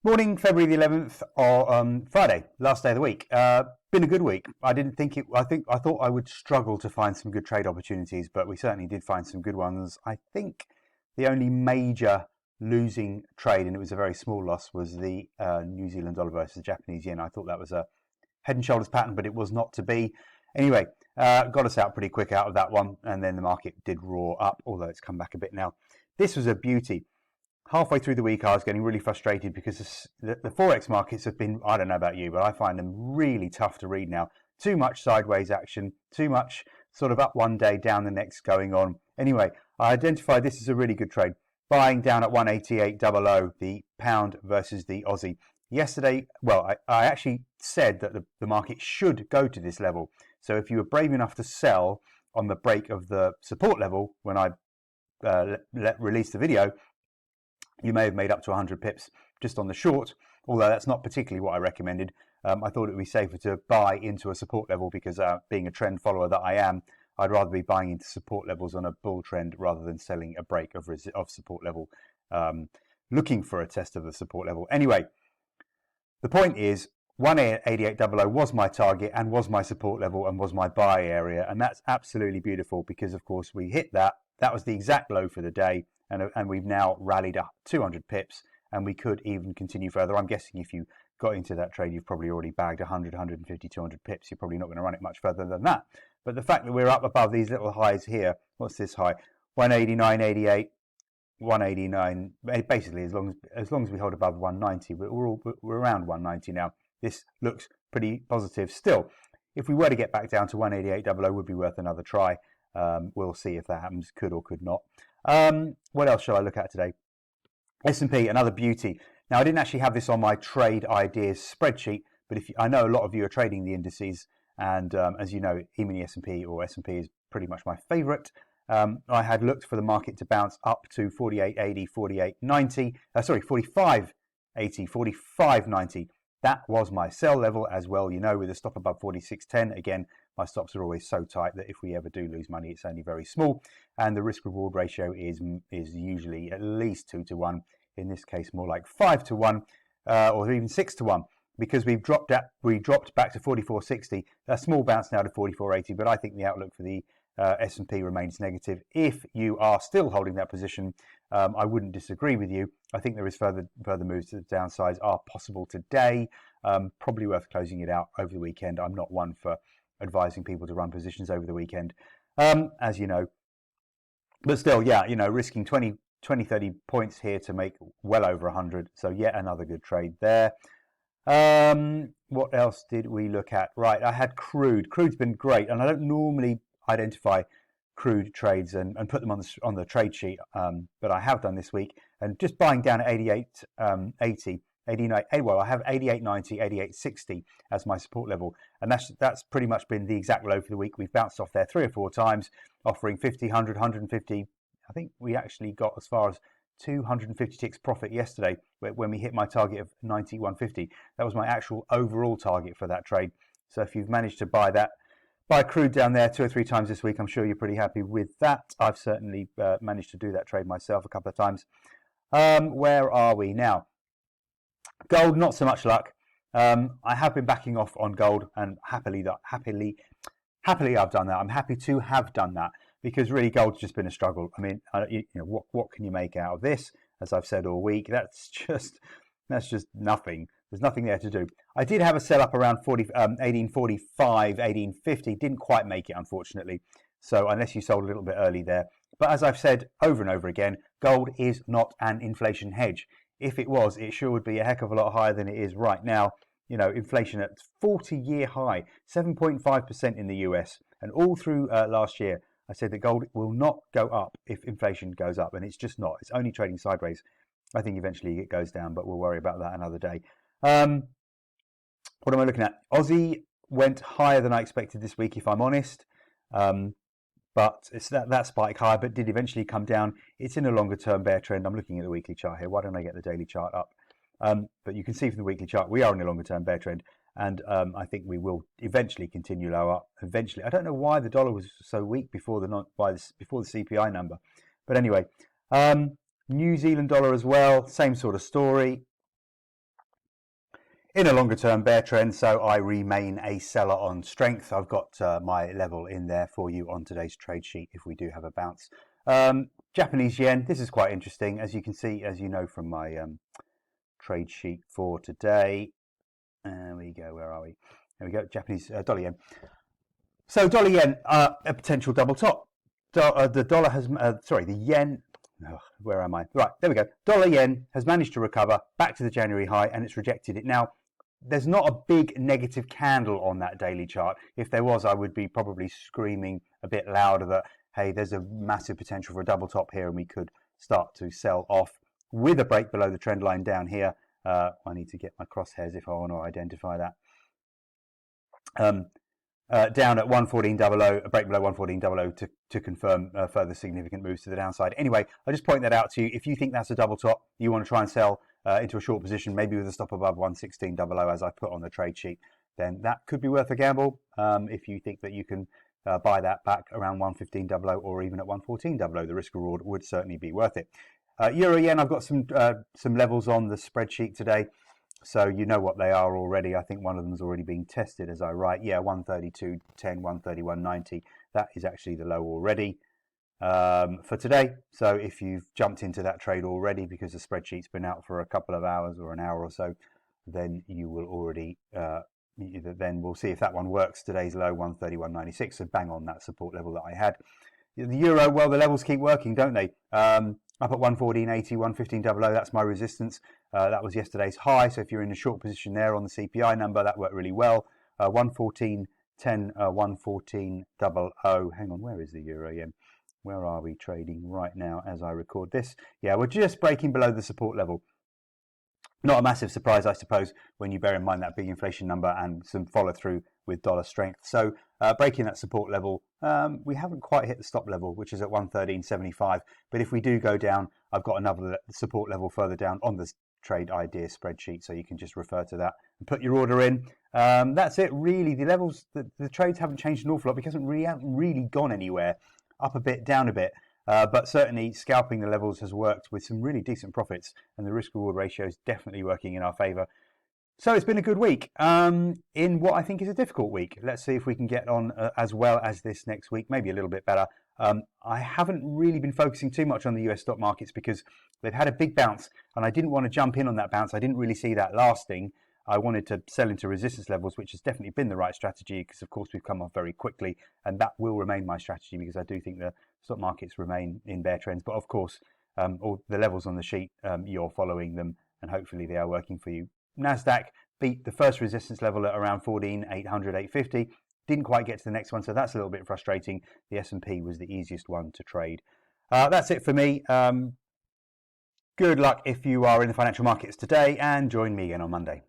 Morning, February the 11th, or Friday, last day of the week. Been a good week. I thought I would struggle to find some good trade opportunities, but we certainly did find some good ones. I think the only major losing trade, and it was a very small loss, was the New Zealand dollar versus the Japanese yen. I thought that was a head and shoulders pattern, but it was not to be. Anyway, got us out pretty quick out of that one, and then the market did roar up, although it's come back a bit now. This was a beauty. Halfway through the week, I was getting really frustrated because the Forex markets have been, I don't know about you, but I find them really tough to read now. Too much sideways action, too much sort of up one day, down the next going on. Anyway, I identified this as a really good trade. Buying down at 188.00, the pound versus the Aussie. Yesterday, well, I actually said that the market should go to this level. So if you were brave enough to sell on the break of the support level when I released the video, you may have made up to 100 pips just on the short, although that's not particularly what I recommended. I thought it would be safer to buy into a support level because being a trend follower that I am, I'd rather be buying into support levels on a bull trend rather than selling a break of support level, looking for a test of the support level. Anyway, the point is 188.00 was my target and was my support level and was my buy area, and that's absolutely beautiful because of course we hit that. That was the exact low for the day. And we've now rallied up 200 pips, and we could even continue further. I'm guessing if you got into that trade, you've probably already bagged 100, 150, 200 pips. You're probably not going to run it much further than that. But the fact that we're up above these little highs here, what's this high? 189.88, 189. Basically, as long as we hold above 190, we're around 190 now. This looks pretty positive still. If we were to get back down to 188.00, would be worth another try. We'll see if that happens, could or could not. What else shall I look at today? S&P, another beauty. Now, I didn't actually have this on my trade ideas spreadsheet, but I know a lot of you are trading the indices, and as you know, E-mini S&P or S&P is pretty much my favorite. I had looked for the market to bounce up to 48.80, 48.90, 45.80, 45.90. That was my sell level as well, you know, with a stop above 46.10. Again, my stops are always so tight that if we ever do lose money, it's only very small. And the risk reward ratio is usually at least 2 to 1. In this case, more like 5 to 1, or even 6 to 1, because we dropped back to 44.60. A small bounce now to 44.80, but I think the outlook for the S&P remains negative. If you are still holding that position, I wouldn't disagree with you. I think there is further moves to the downsides are possible today. Probably worth closing it out over the weekend. I'm not one for advising people to run positions over the weekend, as you know. But still, yeah, you know, risking 20, 30 points here to make well over 100. So yet another good trade there. What else did we look at? Right, I had crude. Crude's been great, and I don't normally identify crude trades and put them on the trade sheet, but I have done this week, and just buying down at 88.80, 89. Well, I have 88.90, 88.60 as my support level, and that's pretty much been the exact low for the week. We've bounced off there 3 or 4 times, offering 50, 100, 150. I think we actually got as far as 250 ticks profit yesterday when we hit my target of 90, 150. That was my actual overall target for that trade. So if you've managed to buy crude down there 2 or 3 times this week, I'm sure you're pretty happy with that. I've certainly managed to do that trade myself a couple of times. Where are we now? Gold, not so much luck. I have been backing off on gold, and happily I've done that. I'm happy to have done that because really gold's just been a struggle. I mean, you know, what can you make out of this? As I've said all week, that's just nothing. There's nothing there to do. I did have a sell up around 1845, 1850. Didn't quite make it, unfortunately. So unless you sold a little bit early there. But as I've said over and over again, gold is not an inflation hedge. If it was, it sure would be a heck of a lot higher than it is right now. You know, inflation at 40-year high, 7.5% in the US. And all through last year, I said that gold will not go up if inflation goes up. And it's just not. It's only trading sideways. I think eventually it goes down, but we'll worry about that another day. What am I looking at? Aussie went higher than I expected this week, if I'm honest. But it's that spike higher, but did eventually come down. It's in a longer term bear trend. I'm looking at the weekly chart here. Why don't I get the daily chart up? But you can see from the weekly chart, we are in a longer term bear trend. And I think we will eventually continue lower. Eventually, I don't know why the dollar was so weak before the CPI number. But anyway, New Zealand dollar as well, same sort of story. in a longer term bear trend, so I remain a seller on strength. I've got my level in there for you on today's trade sheet if we do have a bounce. Japanese yen, this is quite interesting. As you can see, as you know from my trade sheet for today. There we go, where are we? There we go, Japanese dollar yen. So dollar yen, a potential double top. The dollar has, the yen, where am I? Right, there we go. Dollar yen has managed to recover back to the January high and it's rejected it. Now, there's not a big negative candle on that daily chart. If there was, I would be probably screaming a bit louder that, hey, there's a massive potential for a double top here and we could start to sell off with a break below the trend line down here. I need to get my crosshairs if I want to identify that. Down at 114.00, a break below 114.00 to confirm further significant moves to the downside. Anyway, I just point that out to you. If you think that's a double top, you want to try and sell into a short position, maybe with a stop above 116.00 as I put on the trade sheet, then that could be worth a gamble. If you think that you can buy that back around 115.00 or even at 114.00, the risk reward would certainly be worth it. Euro yen, I've got some levels on the spreadsheet today. So you know what they are already. I think one of them is already being tested as I write. Yeah, 132.10, 131.90. That is actually the low already for today. So if you've jumped into that trade already because the spreadsheet's been out for a couple of hours or an hour or so, then you will already, then we'll see if that one works. Today's low, 131.96, so bang on that support level that I had. The euro, well, the levels keep working, don't they? Up at 114.80, 115.00, that's my resistance. That was yesterday's high, so if you're in a short position there on the CPI number, that worked really well. 114.10, 114.00. Hang on, where is the euro yen? Where are we trading right now as I record this? Yeah, we're just breaking below the support level. Not a massive surprise, I suppose, when you bear in mind that big inflation number and some follow through with dollar strength. So breaking that support level, we haven't quite hit the stop level, which is at 113.75. But if we do go down, I've got another support level further down on the trade idea spreadsheet, so you can just refer to that and put your order in. That's it, really. The levels, the trades haven't changed an awful lot because we haven't really gone anywhere. Up a bit, down a bit. But certainly scalping the levels has worked with some really decent profits, and the risk-reward ratio is definitely working in our favour. So it's been a good week in what I think is a difficult week. Let's see if we can get on as well as this next week, maybe a little bit better. I haven't really been focusing too much on the US stock markets because they've had a big bounce, and I didn't want to jump in on that bounce. I didn't really see that lasting. I wanted to sell into resistance levels, which has definitely been the right strategy because, of course, we've come off very quickly, and that will remain my strategy because I do think the stock markets remain in bear trends. But, of course, all the levels on the sheet, you're following them, and hopefully they are working for you. NASDAQ beat the first resistance level at around 14,800, 850. Didn't quite get to the next one, so that's a little bit frustrating. The S&P was the easiest one to trade. That's it for me. Good luck if you are in the financial markets today, and join me again on Monday.